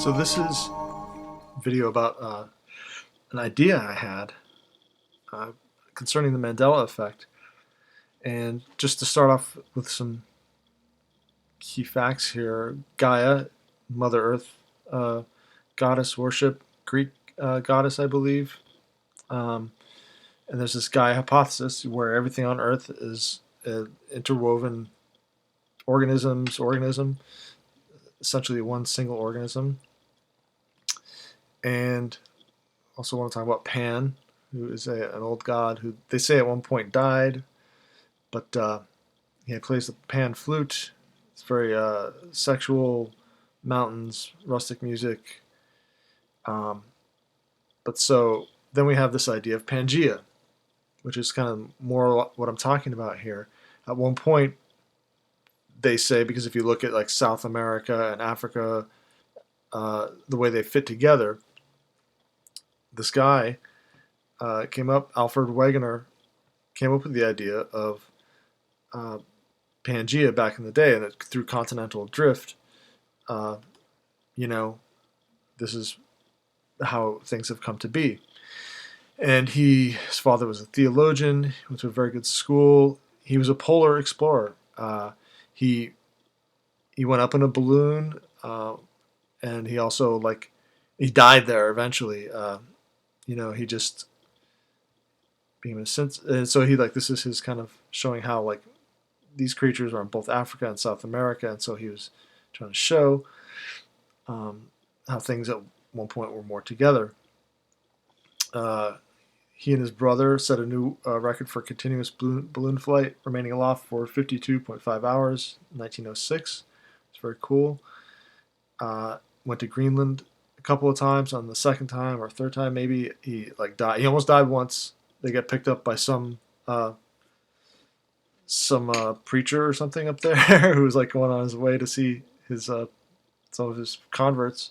So this is a video about an idea I had uh, concerning the Mandela effect. And just to start off with some key facts here, Gaia, Mother Earth, uh, goddess worship, Greek goddess, I believe. Um, and there's this Gaia hypothesis where everything on Earth is interwoven organism, essentially one single organism. And also want to talk about Pan, who is an old god who they say at one point died, but he plays the pan flute. It's very sexual, mountains, rustic music. Um, but so then we have this idea of Pangea, which is kind of more what I'm talking about here. At one point, they say, because if you look at like South America and Africa, the way they fit together, this guy Alfred Wegener came up with the idea of uh, Pangea back in the day, and that through continental drift, uh, you know, this is how things have come to be. And his father was a theologian, he went to a very good school. He was a polar explorer. He he went up in a balloon, and he also he died there eventually. He just became a sense, and so he this is his kind of showing how these creatures are in both Africa and South America, and so he was trying to show how things at one point were more together. Uh, he and his brother set a new record for continuous balloon flight, remaining aloft for 52.5 hours in 1906. It's very cool. Went to Greenland a couple of times. On the second time or third time, maybe he died. He almost died once. They got picked up by some preacher or something up there who was going on his way to see his some of his converts,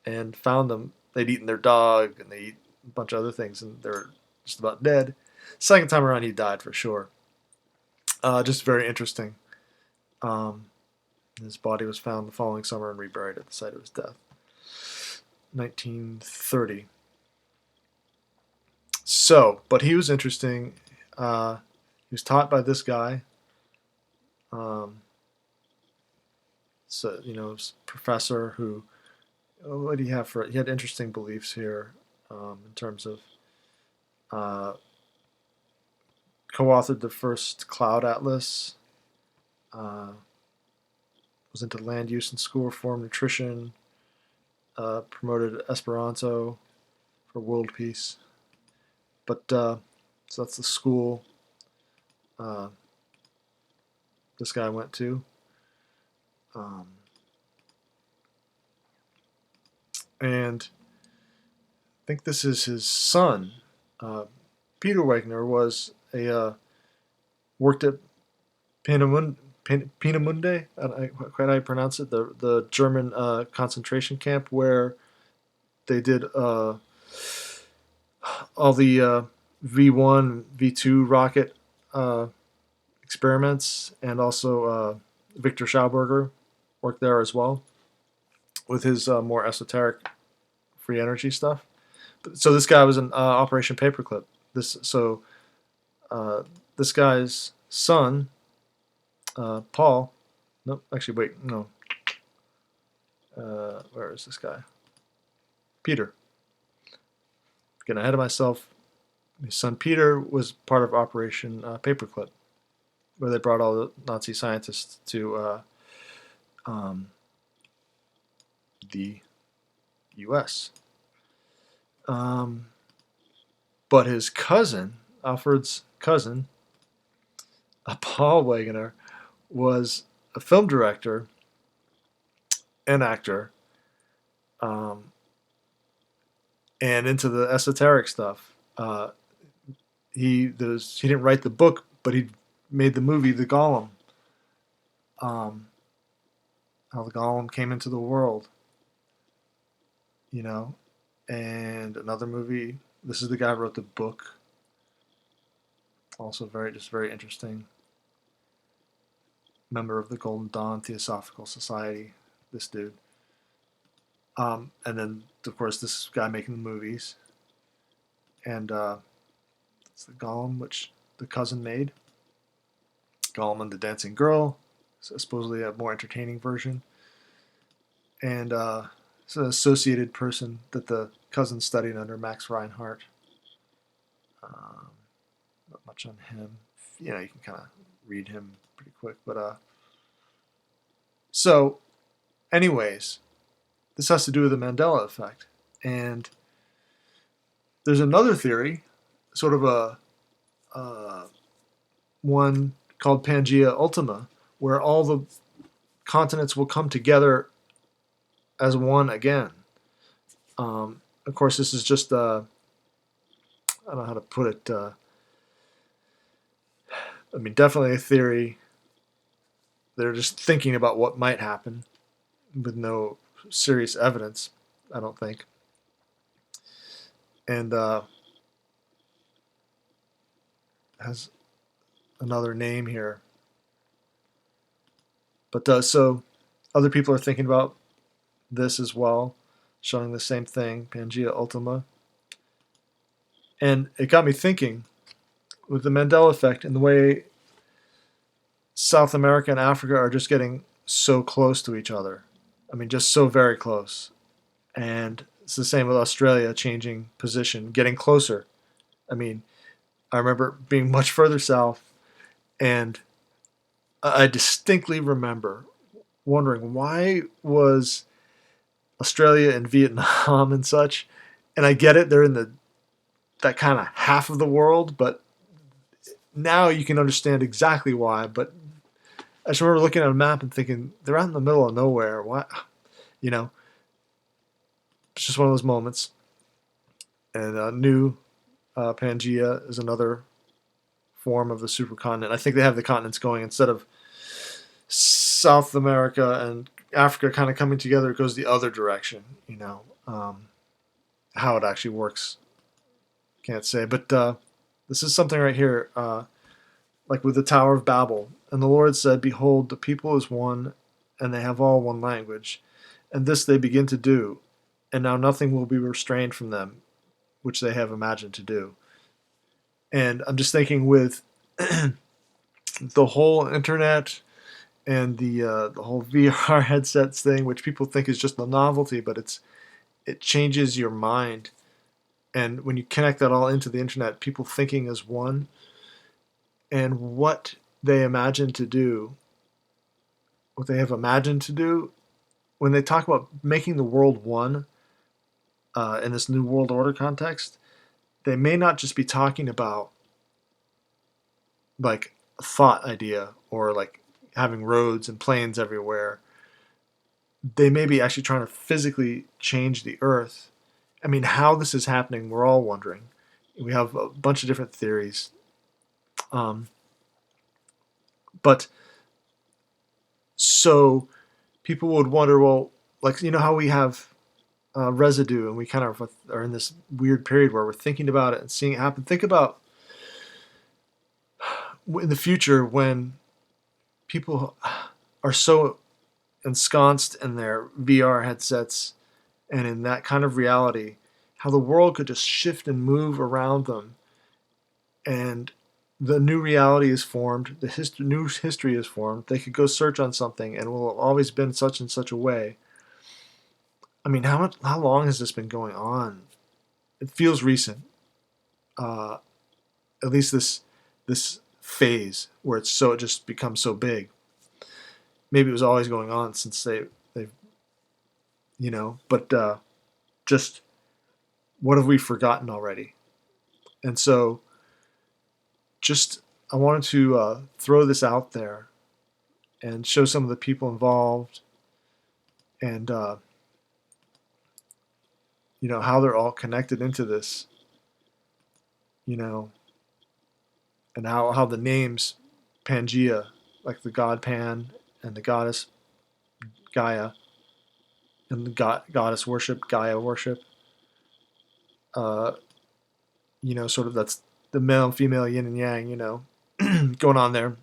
and found them. They'd eaten their dog and they eat a bunch of other things, and they're just about dead. Second time around, he died for sure. Just very interesting. Um, his body was found the following summer and reburied at the site of his death. 1930. So, but he was interesting. He was taught by this guy. Professor who, what do you have for? He had interesting beliefs here in terms of co-authored the first cloud atlas. Was into land use and school reform, nutrition. Promoted Esperanto for world peace. But so that's the school this guy went to. And I think this is his son. Peter Wegener was worked at Peenemünde. I don't know quite how you pronounce it. The German concentration camp where they did all the V1, V2 rocket experiments, and also Victor Schauberger worked there as well with his more esoteric free energy stuff. So this guy was in Operation Paperclip. This guy's son, Paul. No, actually, wait, no. Where is this guy? Peter. Getting ahead of myself. His son Peter was part of Operation Paperclip, where they brought all the Nazi scientists to the U.S. But his cousin, Alfred's cousin, Paul Wegener, was a film director and actor, and into the esoteric stuff. He didn't write the book, but he made the movie The Golem. How the Golem came into the world, and another movie. This is the guy who wrote the book. Also very interesting. Member of the Golden Dawn Theosophical Society. This dude. And then, of course, this guy making the movies. And it's the Gollum, which the cousin made. Gollum and the Dancing Girl, so supposedly a more entertaining version. And it's an associated person that the cousin studied under, Max Reinhardt. Um, not much on him. You know, you can kind of read him pretty quick. But so, anyways, this has to do with the Mandela effect. And there's another theory, sort of a one called Pangea Ultima, where all the continents will come together as one again. Of course, this is just I don't know how to put it. I mean, definitely a theory. They're just thinking about what might happen with no serious evidence, I don't think. And has another name here. But so other people are thinking about this as well, showing the same thing, Pangea Ultima. And it got me thinking with the Mandela effect and the way South America and Africa are just getting so close to each other. I mean, just so very close. And it's the same with Australia changing position, getting closer. I mean, I remember being much further south, and I distinctly remember wondering why was Australia and Vietnam and such. And I get it, they're in that kind of half of the world, but now you can understand exactly why. But I just remember looking at a map and thinking they're out in the middle of nowhere. Why, you know? It's just one of those moments. And new Pangea is another form of the supercontinent. I think they have the continents going instead of South America and Africa kind of coming together. It goes the other direction. How it actually works, can't say. But this is something right here, like with the Tower of Babel. And the Lord said, "Behold, the people is one, and they have all one language. And this they begin to do, and now nothing will be restrained from them, which they have imagined to do." And I'm just thinking with the whole internet and the whole VR headsets thing, which people think is just a novelty, but it changes your mind. And when you connect that all into the internet, people thinking as one, and what they imagine to do, what they have imagined to do, when they talk about making the world one in this new world order context, they may not just be talking about like a thought idea or like having roads and planes everywhere. They may be actually trying to physically change the earth. I mean, how this is happening, we're all wondering. We have a bunch of different theories. But so people would wonder, well, like, how we have residue and we kind of are in this weird period where we're thinking about it and seeing it happen. Think about in the future when people are so ensconced in their VR headsets and in that kind of reality, how the world could just shift and move around them, and the new reality is formed, the new history is formed. They could go search on something and it will have always been such and such a way. I mean, how long has this been going on? It feels recent. Uh, at least this phase where it just becomes so big. Maybe it was always going on since they've but just what have we forgotten already? And so just I wanted to throw this out there and show some of the people involved and how they're all connected into this, and how the names Pangea, like the god Pan and the goddess Gaia, and the goddess worship, Gaia worship, sort of that's the male and female yin and yang, going on there in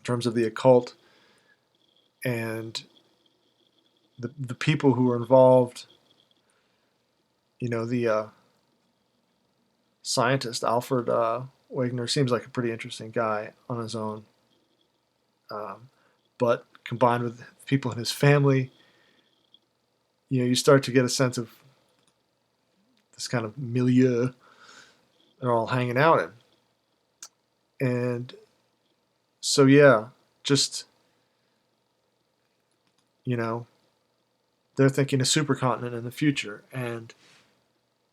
terms of the occult. And the people who are involved. The scientist Alfred Wegener seems like a pretty interesting guy on his own, but combined with people in his family, you start to get a sense of this kind of milieu they're all hanging out in. And so, yeah, just, you know, they're thinking a supercontinent in the future. And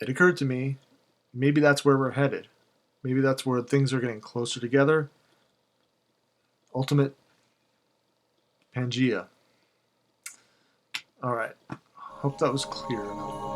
it occurred to me, maybe that's where we're headed. Maybe that's where things are getting closer together. Ultimate Pangea. All right. Hope that was clear enough.